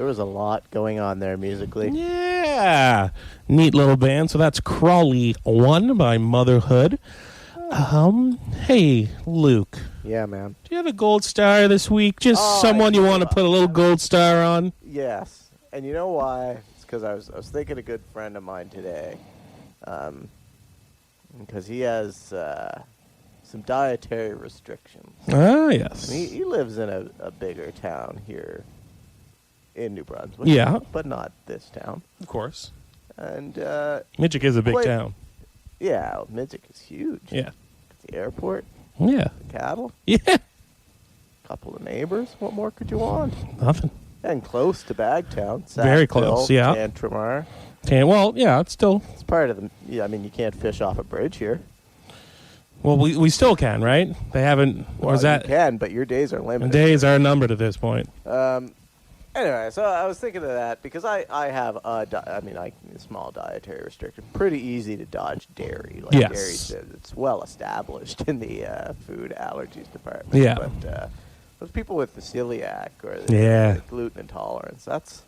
[SPEAKER 3] There was a lot going on there musically.
[SPEAKER 2] Yeah. Neat little band. So that's Crawley 1 by Motherhood. Hey, Luke.
[SPEAKER 3] Yeah, man.
[SPEAKER 2] Do you have a gold star this week? Just someone you want to put a little gold star on?
[SPEAKER 3] Yes. And you know why? It's because I was thinking a good friend of mine today. Because he has some dietary restrictions.
[SPEAKER 2] Ah, yes.
[SPEAKER 3] He lives in a bigger town here in New Brunswick.
[SPEAKER 2] Yeah.
[SPEAKER 3] But not this town.
[SPEAKER 2] Of course.
[SPEAKER 3] And
[SPEAKER 2] Midgic is a big
[SPEAKER 3] quite-
[SPEAKER 2] town.
[SPEAKER 3] yeah, Midgic is huge.
[SPEAKER 2] Yeah.
[SPEAKER 3] The airport,
[SPEAKER 2] Yeah.
[SPEAKER 3] the cattle,
[SPEAKER 2] Yeah.
[SPEAKER 3] couple of neighbors. What more could you want?
[SPEAKER 2] Nothing.
[SPEAKER 3] And close to Bagtown.
[SPEAKER 2] Very
[SPEAKER 3] Sackville,
[SPEAKER 2] close, yeah.
[SPEAKER 3] Tantramar.
[SPEAKER 2] Well, yeah, it's still...
[SPEAKER 3] It's part of the... Yeah, I mean, you can't fish off a bridge here.
[SPEAKER 2] Well, we still can, right? They haven't...
[SPEAKER 3] Well,
[SPEAKER 2] or is that...
[SPEAKER 3] you can, but your days are limited.
[SPEAKER 2] Days are numbered at this point.
[SPEAKER 3] Anyway, so I was thinking of that because I have a small dietary restriction. Pretty easy to dodge dairy. Like
[SPEAKER 2] Yes.
[SPEAKER 3] dairy, it's well established in the food allergies department.
[SPEAKER 2] Yeah.
[SPEAKER 3] But those people with the celiac or
[SPEAKER 2] Yeah.
[SPEAKER 3] the gluten intolerance,
[SPEAKER 2] It's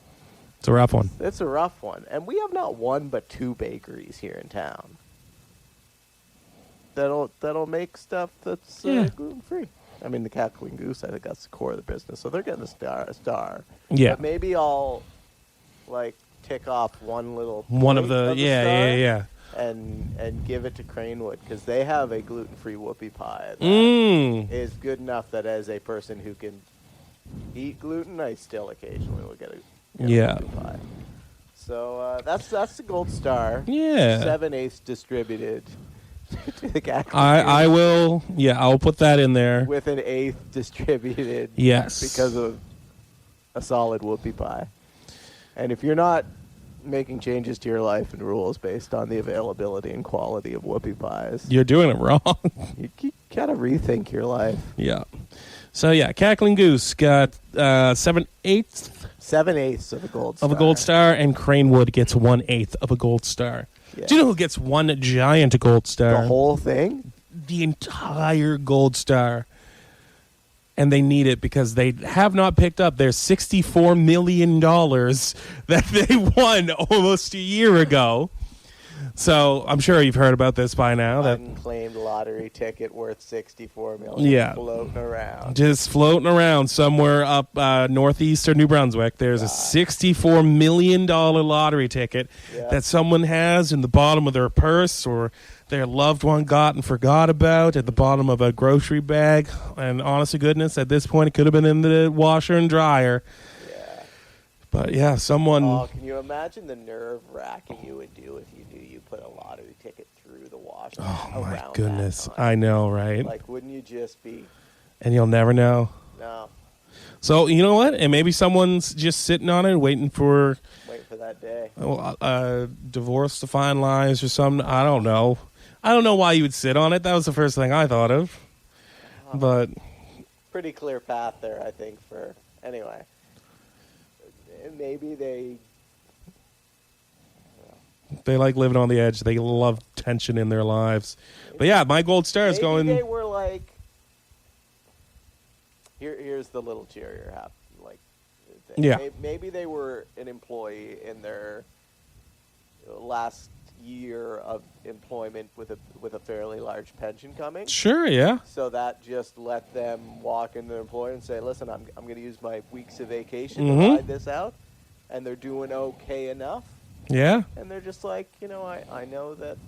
[SPEAKER 2] a rough one.
[SPEAKER 3] it's a rough one. And we have not one but 2 bakeries here in town that'll make stuff that's
[SPEAKER 2] Yeah.
[SPEAKER 3] gluten free. I mean, the Cackling Goose, I think that's the core of the business. So they're getting a star.
[SPEAKER 2] Yeah.
[SPEAKER 3] But maybe I'll, tick off one little
[SPEAKER 2] One of
[SPEAKER 3] point
[SPEAKER 2] the...
[SPEAKER 3] star
[SPEAKER 2] Yeah.
[SPEAKER 3] and give it to Cranewood because they have a gluten-free whoopie pie that is good enough that as a person who can eat gluten, I still occasionally will get a
[SPEAKER 2] Yeah.
[SPEAKER 3] whoopie pie. So that's the gold star.
[SPEAKER 2] Yeah.
[SPEAKER 3] 7/8 distributed to the Cackling
[SPEAKER 2] I
[SPEAKER 3] Goose
[SPEAKER 2] will... Yeah, I'll put that in there.
[SPEAKER 3] with an 1/8 distributed
[SPEAKER 2] Yes.
[SPEAKER 3] because of a solid whoopie pie. And if you're not making changes to your life and rules based on the availability and quality of whoopie pies,
[SPEAKER 2] You're doing it wrong.
[SPEAKER 3] you gotta rethink your life.
[SPEAKER 2] Yeah. So, yeah, Cackling Goose got 7/8
[SPEAKER 3] 7/8 of a gold star.
[SPEAKER 2] of a gold star, and Cranewood gets 1/8 of a gold star.
[SPEAKER 3] Yeah.
[SPEAKER 2] Do you know who gets one giant gold star?
[SPEAKER 3] The whole thing?
[SPEAKER 2] The entire gold star. And they need it because they have not picked up their $64 million that they won almost a year ago. So I'm sure you've heard about this by now. That
[SPEAKER 3] Unclaimed lottery ticket worth $64 million
[SPEAKER 2] Yeah.
[SPEAKER 3] floating around.
[SPEAKER 2] just floating around somewhere up northeast of New Brunswick. There's a $64 million lottery ticket
[SPEAKER 3] Yeah.
[SPEAKER 2] that someone has in the bottom of their purse or their loved one got and forgot about at the bottom of a grocery bag. And honest to goodness, at this point, it could have been in the washer and dryer.
[SPEAKER 3] Yeah.
[SPEAKER 2] But yeah, someone...
[SPEAKER 3] Oh, can you imagine the nerve-wracking you would do if you put a lottery ticket through the washer?
[SPEAKER 2] Oh, my
[SPEAKER 3] around
[SPEAKER 2] goodness.
[SPEAKER 3] that time?
[SPEAKER 2] I know, right?
[SPEAKER 3] Like, wouldn't you just be...
[SPEAKER 2] And you'll never know.
[SPEAKER 3] No,
[SPEAKER 2] So, you know what? And maybe someone's just sitting on it waiting for
[SPEAKER 3] wait for that day.
[SPEAKER 2] divorce to finalize or something. I don't know. I don't know why you would sit on it. That was the first thing I thought of. But
[SPEAKER 3] Pretty clear path there, I think, for... Anyway. Maybe they...
[SPEAKER 2] they like living on the edge. They love tension in their lives. But yeah, my gold star is
[SPEAKER 3] Maybe
[SPEAKER 2] going...
[SPEAKER 3] they were like... Here's the little cheerier half. Thing.
[SPEAKER 2] Yeah.
[SPEAKER 3] Maybe they were an employee in their last year of employment with a fairly large pension coming.
[SPEAKER 2] Sure, yeah.
[SPEAKER 3] So that just let them walk into their employer and say, "Listen, I'm going to use my weeks of vacation
[SPEAKER 2] Mhm.
[SPEAKER 3] to ride this out," and they're doing okay enough,
[SPEAKER 2] Yeah,
[SPEAKER 3] and they're just like, I know that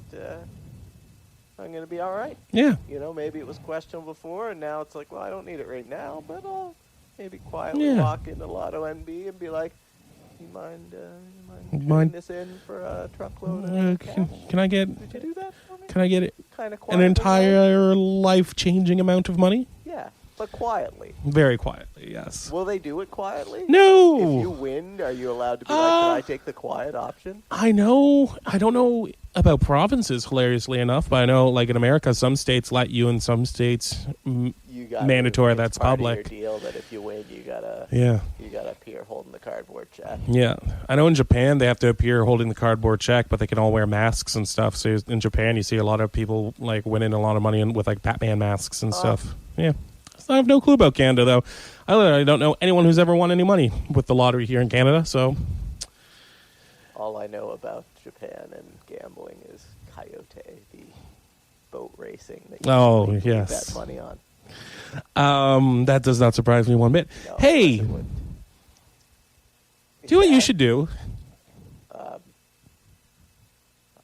[SPEAKER 3] I'm going to be all right.
[SPEAKER 2] yeah.
[SPEAKER 3] Maybe it was questionable before, and now it's like, well, I don't need it right now, but I'll maybe quietly
[SPEAKER 2] Yeah.
[SPEAKER 3] walk into Lotto NB and be like, "You mind
[SPEAKER 2] Mind-
[SPEAKER 3] turning this in for a truckload of cash?
[SPEAKER 2] Can I get...
[SPEAKER 3] Did you do that for me?"
[SPEAKER 2] Can I get it?
[SPEAKER 3] Kind of
[SPEAKER 2] An
[SPEAKER 3] quietly.
[SPEAKER 2] entire life-changing amount of money?
[SPEAKER 3] Yeah, but quietly.
[SPEAKER 2] Very quietly, yes.
[SPEAKER 3] Will they do it quietly?
[SPEAKER 2] No!
[SPEAKER 3] If you win, are you allowed to be like, "Can I take the quiet option?"
[SPEAKER 2] I know. I don't know about provinces, hilariously enough, but I know, like in America, some states let you, and some states,
[SPEAKER 3] You got
[SPEAKER 2] Mandatory,
[SPEAKER 3] it's
[SPEAKER 2] that's
[SPEAKER 3] part
[SPEAKER 2] public.
[SPEAKER 3] Of your deal that if you win, you gotta appear holding the cardboard check.
[SPEAKER 2] Yeah. I know in Japan they have to appear holding the cardboard check, but they can all wear masks and stuff. So in Japan, you see a lot of people like winning a lot of money with like Batman masks and stuff. Yeah. I have no clue about Canada, though. I literally don't know anyone who's ever won any money with the lottery here in Canada, so...
[SPEAKER 3] All I know about Japan and gambling is Coyote, the boat racing that you bet money on.
[SPEAKER 2] That does not surprise me one bit.
[SPEAKER 3] No,
[SPEAKER 2] hey, do what you should do.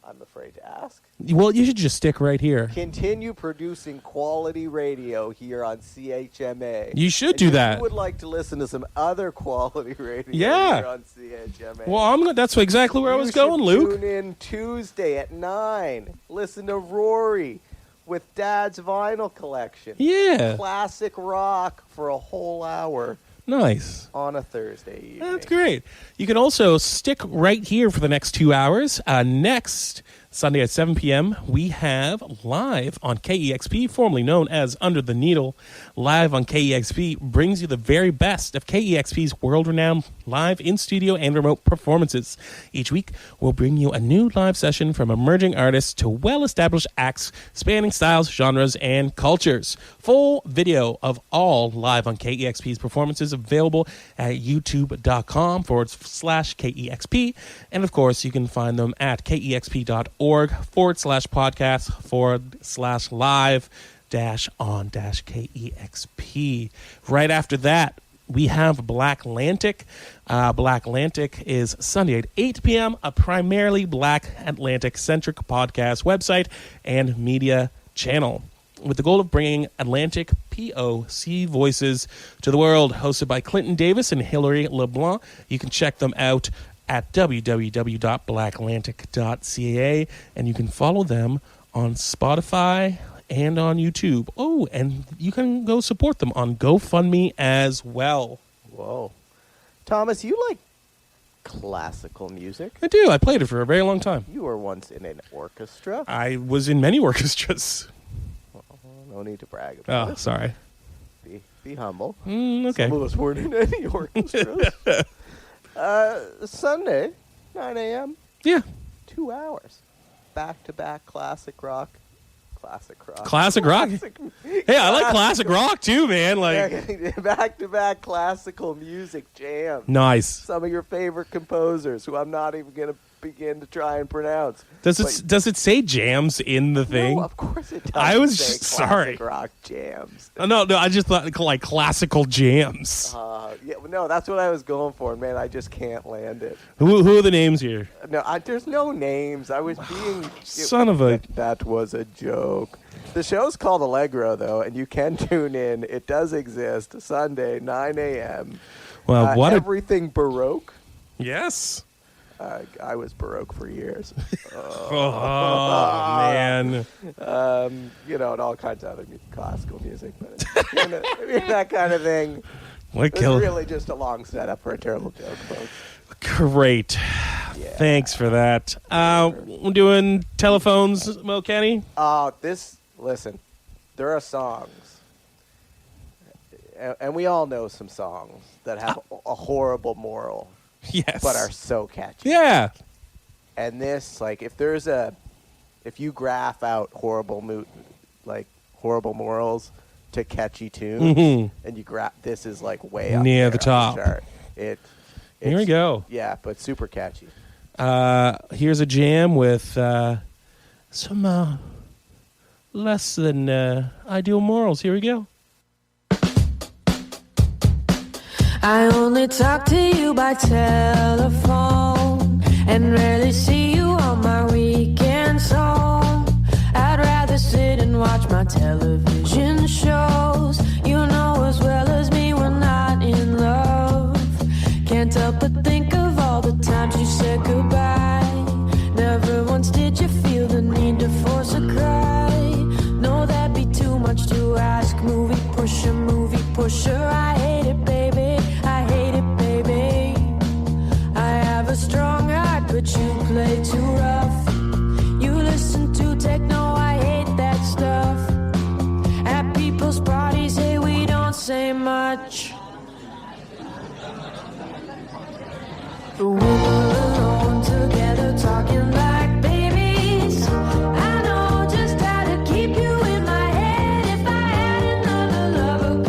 [SPEAKER 3] I'm afraid to ask.
[SPEAKER 2] Well, you should just stick right here.
[SPEAKER 3] Continue producing quality radio here on CHMA.
[SPEAKER 2] You should do that.
[SPEAKER 3] If you would like to listen to some other quality radio here on CHMA.
[SPEAKER 2] Well, that's exactly where I was going, Luke.
[SPEAKER 3] Tune in Tuesday at 9. Listen to Rory with Dad's vinyl collection.
[SPEAKER 2] Yeah.
[SPEAKER 3] Classic rock for a whole hour.
[SPEAKER 2] Nice.
[SPEAKER 3] On a Thursday evening.
[SPEAKER 2] That's great. You can also stick right here for the next 2 hours. Next Sunday at 7 p.m., we have live on KEXP, formerly known as Under the Needle. Live on KEXP brings you the very best of KEXP's world-renowned live in-studio and remote performances. Each week, we'll bring you a new live session from emerging artists to well-established acts spanning styles, genres, and cultures. Full video of all live on KEXP's performances available at youtube.com/KEXP. And, of course, you can find them at kexp.org/podcast/live-on-KEXP. Right after that, we have Black Atlantic. Black Atlantic is Sunday at 8 p.m., a primarily Black Atlantic-centric podcast website and media channel, with the goal of bringing Atlantic POC voices to the world. Hosted by Clinton Davis and Hilary LeBlanc. You can check them out at www.blackatlantic.ca, and you can follow them on Spotify and on YouTube. Oh, and you can go support them on GoFundMe as well.
[SPEAKER 3] Whoa. Thomas, you like classical music?
[SPEAKER 2] I do. I played it for a very long time.
[SPEAKER 3] You were once in an orchestra.
[SPEAKER 2] I was in many orchestras.
[SPEAKER 3] No need to brag about it.
[SPEAKER 2] Oh, sorry.
[SPEAKER 3] Be humble.
[SPEAKER 2] Okay.
[SPEAKER 3] Some of us weren't in any orchestras. Sunday, 9 a.m.
[SPEAKER 2] Yeah.
[SPEAKER 3] 2 hours. Back-to-back classic rock.
[SPEAKER 2] Classic rock? Hey, I like classic rock too, man. Like
[SPEAKER 3] back-to-back classical music jam.
[SPEAKER 2] Nice.
[SPEAKER 3] Some of your favorite composers, who I'm not even going to begin to try and pronounce.
[SPEAKER 2] Does it say jams in the thing?
[SPEAKER 3] No, of course it does.
[SPEAKER 2] I was
[SPEAKER 3] say
[SPEAKER 2] sorry.
[SPEAKER 3] Classic rock jams.
[SPEAKER 2] No, I just thought like classical jams.
[SPEAKER 3] No, that's what I was going for, man. I just can't land it.
[SPEAKER 2] Who are the names here?
[SPEAKER 3] No, there's no names. I was being...
[SPEAKER 2] Son of a...
[SPEAKER 3] That was a joke. The show's called Allegro, though, and you can tune in. It does exist. Sunday, 9 a.m.
[SPEAKER 2] Well,
[SPEAKER 3] everything Baroque.
[SPEAKER 2] Yes.
[SPEAKER 3] I was Baroque for years.
[SPEAKER 2] Oh, man.
[SPEAKER 3] And all kinds of other classical music. But that kind of thing. It's really just a long setup for a terrible joke, folks.
[SPEAKER 2] Great. Yeah. Thanks for that. We're doing telephones, Mo Kenny.
[SPEAKER 3] Listen, there are songs, and we all know some songs that have a horrible moral.
[SPEAKER 2] Yes.
[SPEAKER 3] But are so catchy.
[SPEAKER 2] Yeah.
[SPEAKER 3] And this, if you graph out horrible morals to catchy tunes, and you this is way up
[SPEAKER 2] near the top.
[SPEAKER 3] The chart.
[SPEAKER 2] Here we go.
[SPEAKER 3] Yeah, but super catchy.
[SPEAKER 2] Here's a jam with some less than ideal morals. Here we go.
[SPEAKER 1] I only talk to you by telephone and rarely see you on my weekends home. I'd rather sit and watch my television shows. You know as well as me we're not in love. Can't help but think of all the times you said goodbye. Never once did you feel the need to force a cry. No, that'd be too much to ask. Movie pusher, I hate it, baby. I hate it, baby. I have a strong heart, but you play too rough. You listen to techno, I hate that stuff. At people's parties, hey, we don't say much. But when we're alone together, talking like babies, I know just how to keep you in my head. If I had another lover,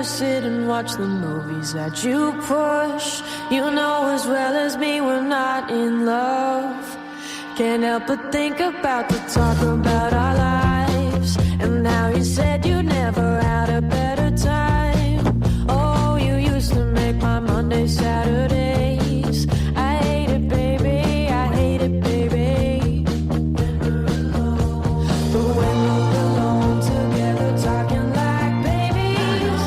[SPEAKER 1] rather sit and watch the movies that you push. You know as well as me we're not in love. Can't help but think about the talk about our lives. And now you said you never had a better time. Oh, you used to make my Monday Saturdays. I hate it, baby, I hate it, baby. But when we're alone together talking like babies,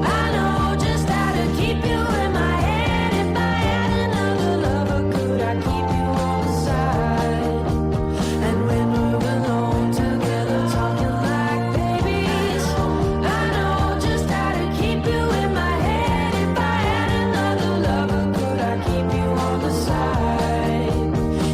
[SPEAKER 1] I know just how to keep you in my head. If I had another lover, could I keep you on the side? And when we're alone together talking like babies, I know just how to keep you in my head. If I had another lover, could I keep you on the side?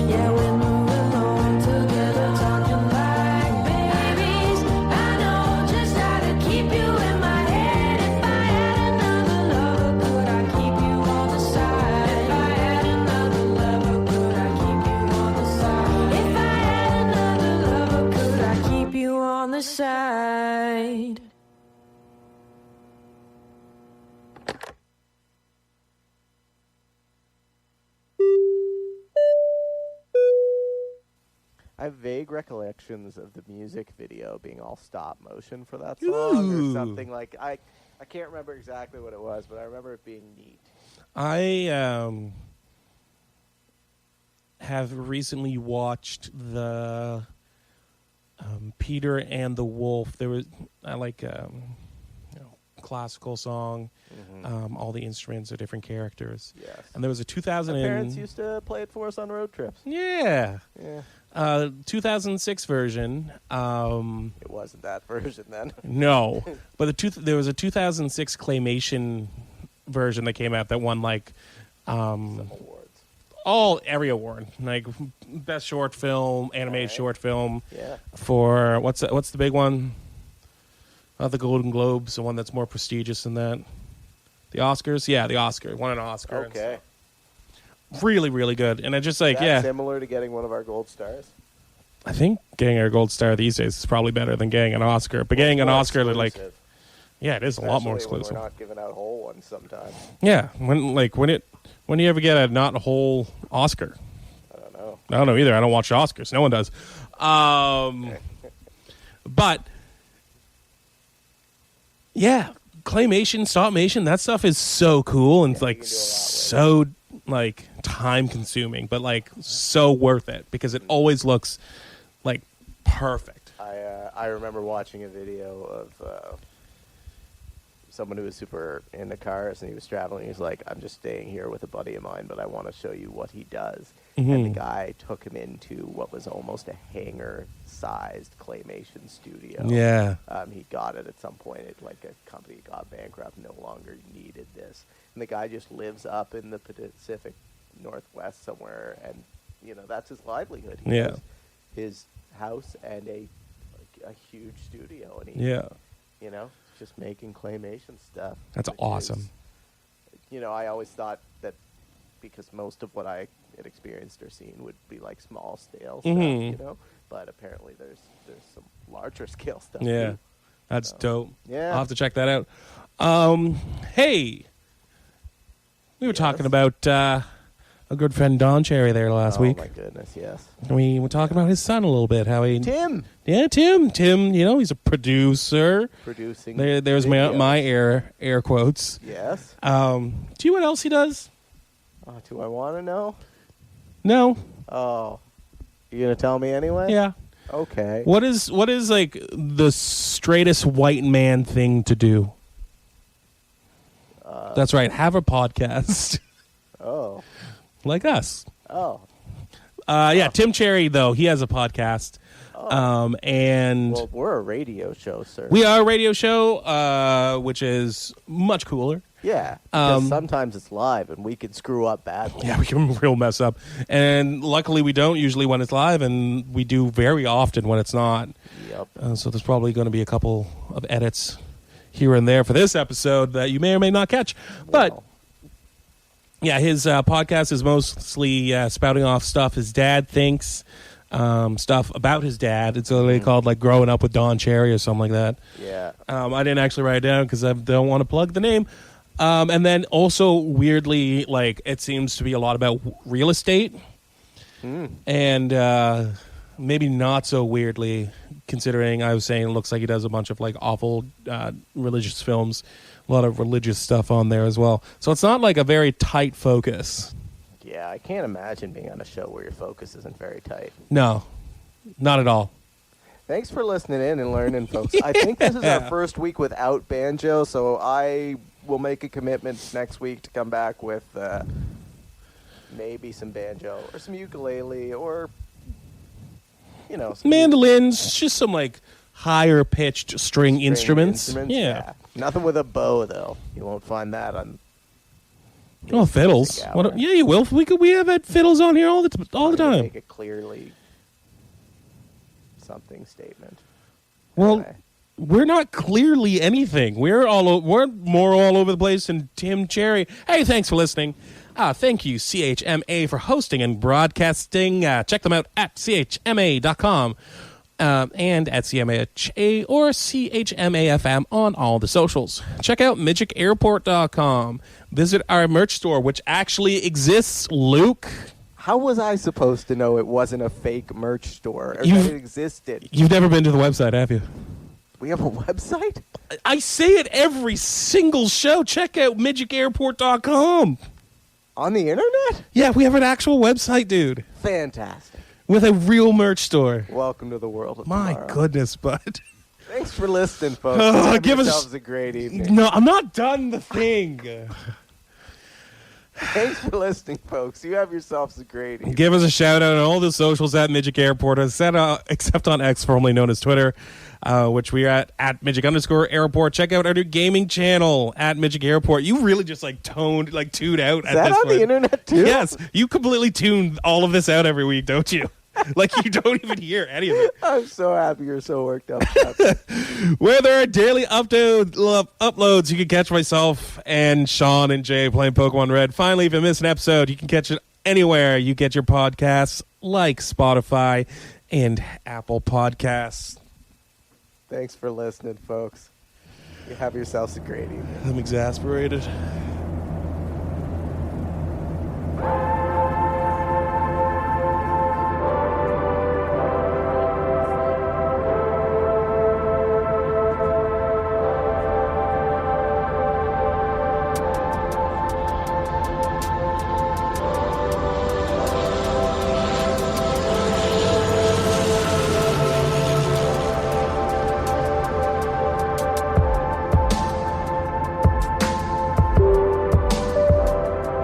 [SPEAKER 1] Yeah, when we're alone together talking like babies, I know just how to keep you in my head. If I had another lover, could I keep you on the side? If I had another lover, could I keep you on the side? If I had another lover, could I keep you on the side?
[SPEAKER 3] I have vague recollections of the music video being all stop motion for that song or something like. I can't remember exactly what it was, but I remember it being neat.
[SPEAKER 2] I have recently watched the Peter and the Wolf. There was I like classical song. All the instruments are different characters.
[SPEAKER 3] Yes.
[SPEAKER 2] And there was a 2000.
[SPEAKER 3] My parents used to play it for us on road trips.
[SPEAKER 2] Yeah.
[SPEAKER 3] Yeah.
[SPEAKER 2] 2006 version.
[SPEAKER 3] It wasn't that version then.
[SPEAKER 2] No, but there was a 2006 claymation version that came out that won like
[SPEAKER 3] Some awards.
[SPEAKER 2] every award, like best short film, animated short film.
[SPEAKER 3] Yeah.
[SPEAKER 2] For what's the big one? Not the Golden Globes, the one that's more prestigious than that. The Oscars, yeah, the Oscar won an Oscar.
[SPEAKER 3] Okay.
[SPEAKER 2] Really, really good, and I just like
[SPEAKER 3] That's similar to getting one of our gold stars.
[SPEAKER 2] I think getting a gold star these days is probably better than getting an Oscar. But getting an Oscar, like, yeah, it is a lot more
[SPEAKER 3] Especially
[SPEAKER 2] exclusive.
[SPEAKER 3] when we're not giving out whole ones sometimes.
[SPEAKER 2] Yeah, when you ever get a not whole Oscar?
[SPEAKER 3] I don't know.
[SPEAKER 2] I don't know either. I don't watch the Oscars. No one does. But yeah, claymation, stop-mation, that stuff is so cool and like so like time consuming, but like so worth it because it always looks like perfect.
[SPEAKER 3] I remember watching a video of someone who was super into cars, and he was traveling. He's like, I'm just staying here with a buddy of mine, but I want to show you what he does. And the guy took him into what was almost a hangar-sized claymation studio.
[SPEAKER 2] Yeah.
[SPEAKER 3] He got it at some point. Like a company got bankrupt, no longer needed this. And the guy just lives up in the Pacific Northwest somewhere, and that's his livelihood. He has his house and a huge studio, and he, just making claymation stuff.
[SPEAKER 2] That's awesome.
[SPEAKER 3] I always thought that because most of what I had experienced or seen would be like small scale stuff, but apparently there's some larger scale stuff.
[SPEAKER 2] Yeah,
[SPEAKER 3] too.
[SPEAKER 2] that's dope.
[SPEAKER 3] Yeah.
[SPEAKER 2] I'll have to check that out. Hey, we were talking about a good friend Don Cherry there last week.
[SPEAKER 3] Oh my goodness, yes.
[SPEAKER 2] We were talking about his son a little bit. How he
[SPEAKER 3] Tim.
[SPEAKER 2] Yeah, Tim. He's a producer.
[SPEAKER 3] Producing.
[SPEAKER 2] There's
[SPEAKER 3] videos.
[SPEAKER 2] my air quotes.
[SPEAKER 3] Yes.
[SPEAKER 2] Do you know what else he does?
[SPEAKER 3] Do I want to know?
[SPEAKER 2] No.
[SPEAKER 3] Oh, you gonna tell me anyway?
[SPEAKER 2] Yeah.
[SPEAKER 3] Okay.
[SPEAKER 2] What is like the straightest white man thing to do? That's right. Have a podcast.
[SPEAKER 3] Oh.
[SPEAKER 2] Like us.
[SPEAKER 3] Oh.
[SPEAKER 2] Yeah, Tim Cherry, though, he has a podcast. And
[SPEAKER 3] Well, we're a radio show, sir.
[SPEAKER 2] we are a radio show, which is much cooler.
[SPEAKER 3] Yeah. Because sometimes it's live and we can screw up badly.
[SPEAKER 2] Yeah, we can real mess up. And luckily we don't usually when it's live, and we do very often when it's not.
[SPEAKER 3] Yep.
[SPEAKER 2] So there's probably going to be a couple of edits here and there for this episode that you may or may not catch. But yeah, his podcast is mostly spouting off stuff his dad thinks stuff about his dad. It's literally called like Growing Up with Don Cherry or something like that.
[SPEAKER 3] Yeah.
[SPEAKER 2] I didn't actually write it down because I don't want to plug the name. And then also weirdly, like it seems to be a lot about real estate, and maybe not so weirdly, considering I was saying it looks like he does a bunch of like awful religious films, a lot of religious stuff on there as well. So it's not like a very tight focus.
[SPEAKER 3] Yeah, I can't imagine being on a show where your focus isn't very tight.
[SPEAKER 2] No, not at all.
[SPEAKER 3] Thanks for listening in and learning, folks. I think this is our first week without banjo, so I will make a commitment next week to come back with maybe some banjo or some ukulele or, some
[SPEAKER 2] mandolins, just some like higher pitched string instruments. Yeah.
[SPEAKER 3] Nothing with a bow, though. You won't find that on.
[SPEAKER 2] Oh, fiddles. Yeah, you will. We have had fiddles on here all the time.
[SPEAKER 3] Make it clearly something statement.
[SPEAKER 2] Well,
[SPEAKER 3] Anyway.
[SPEAKER 2] we're not clearly anything. We're more all over the place than Tim Cherry. Hey, thanks for listening. Thank you, CHMA, for hosting and broadcasting. Check them out at chma.com and at CMAHA or CHMAFM on all the socials. Check out MidgicAirport.com. Visit our merch store, which actually exists, Luke.
[SPEAKER 3] How was I supposed to know it wasn't a fake merch store or that it existed?
[SPEAKER 2] You've never been to the website, have you?
[SPEAKER 3] We have a website?
[SPEAKER 2] I say it every single show. Check out MidgicAirport.com.
[SPEAKER 3] On the internet?
[SPEAKER 2] Yeah, we have an actual website, dude.
[SPEAKER 3] Fantastic.
[SPEAKER 2] With a real merch store.
[SPEAKER 3] Welcome to the world of
[SPEAKER 2] My
[SPEAKER 3] tomorrow.
[SPEAKER 2] goodness, bud.
[SPEAKER 3] Thanks for listening, folks. Give yourselves a great evening.
[SPEAKER 2] No, I'm not done the thing.
[SPEAKER 3] Thanks for listening, folks. You have yourselves a great evening.
[SPEAKER 2] Give us a shout out on all the socials at Midgic Airport, except on X, formerly known as Twitter, which we are at Midgic_Airport. Check out our new gaming channel at Midgic Airport. You really just tuned out
[SPEAKER 3] Is
[SPEAKER 2] at this point.
[SPEAKER 3] that on the internet too?
[SPEAKER 2] Yes, you completely tune all of this out every week, don't you? Like you don't even hear any of it.
[SPEAKER 3] I'm so happy you're so worked up.
[SPEAKER 2] Where there are daily uploads, you can catch myself and Sean and Jay playing Pokemon Red. Finally, if you miss an episode, you can catch it anywhere you get your podcasts, like Spotify and Apple Podcasts.
[SPEAKER 3] Thanks for listening, folks. You have yourselves a great evening.
[SPEAKER 2] I'm exasperated.